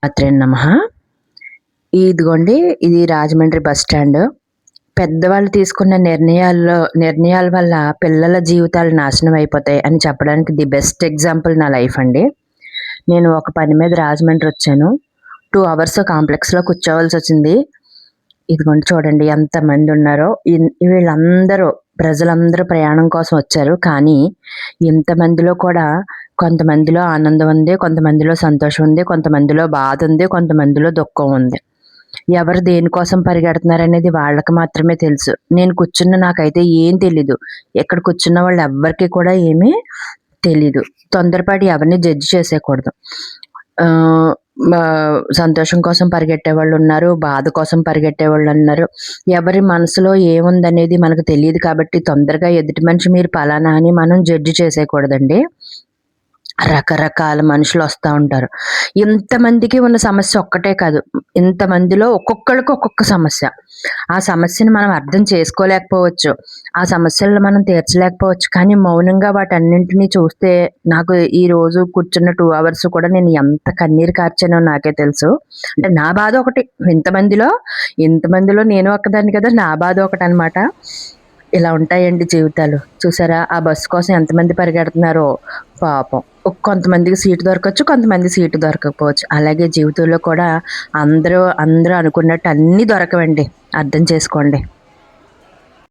మాత్రే నమః. ఇదిగోండి ఇది రాజమండ్రి బస్ స్టాండ్. పెద్దవాళ్ళు తీసుకున్న నిర్ణయాల వల్ల పిల్లల జీవితాలు నాశనం అయిపోతాయి అని చెప్పడానికి ది బెస్ట్ ఎగ్జాంపుల్ నా లైఫ్ అండి. నేను ఒక పని మీద రాజమండ్రి వచ్చాను. 2 అవర్స్ కాంప్లెక్స్‌లో కూర్చోవాల్సొచ్చింది. ఇదిగోండి చూడండి ఎంతమంది ఉన్నారో. వీళ్ళందరూ ప్రజలందరూ ప్రయాణం కోసం వచ్చారు. కానీ ఇంతమందిలో కూడా కొంతమందిలో ఆనందం ఉంది, కొంతమందిలో సంతోషం ఉంది, కొంతమందిలో బాధ ఉంది, కొంతమందిలో దుఃఖం ఉంది. ఎవరు దేనికోసం పరిగెడుతున్నారనేది వాళ్ళకి మాత్రమే తెలుసు. నేను కూర్చున్న నాకైతే ఏం తెలీదు. ఇక్కడ కూర్చున్న వాళ్ళు ఎవ్వరికీ కూడా ఏమీ తెలీదు. తొందరపడి ఎవరిని జడ్జ్ చేసేయకూడదు. ఆహ్, మా సంతోషం కోసం పరిగెట్టేవాళ్ళున్నారు, బాధ కోసం పరిగెట్టేవాళ్ళున్నారు. ఎవరి మనసులో ఏముందనేది మనకు తెలీదు కాబట్టి తొందరగా ఎదుటి మనిషి మీరు పలానా అని మనం జడ్జ్ చేసేయకూడదండి. రకరకాల మనుషులొస్తా ఉంటారు. ఇంతమందికి ఉన్న సమస్య ఒక్కటే కాదు. ఇంతమందిలో ఒక్కొక్కళ్ళకి ఒక్కొక్క సమస్య. ఆ సమస్యని మనం అర్థం చేసుకోలేకపోవచ్చు. ఆ సమస్యలను మనం తీర్చలేకపోవచ్చు. కానీ మౌనంగా వాటన్నింటిని చూస్తే నాకు ఈరోజు కూర్చున్న 2 అవర్స్ కూడా నేను ఎంత కన్నీరు కార్చానో నాకే తెలుసు. అంటే నా బాధ ఒకటి. ఇంతమందిలో నేను ఒక్కదాన్ని కదా! నా బాధ ఒకటనమాట. ఇలా ఉంటాయండి జీవితాలు. చూసారా? ఆ బస్సు కోసం ఎంతమంది పరిగెడుతున్నారో పాపం. కొంతమందికి సీటు దొరకచ్చు, కొంతమందికి సీటు దొరకకపోవచ్చు. అలాగే జీవితంలో కూడా అందరూ అనుకున్నట్టు అన్నీ దొరకవండి. అర్థం చేసుకోండి.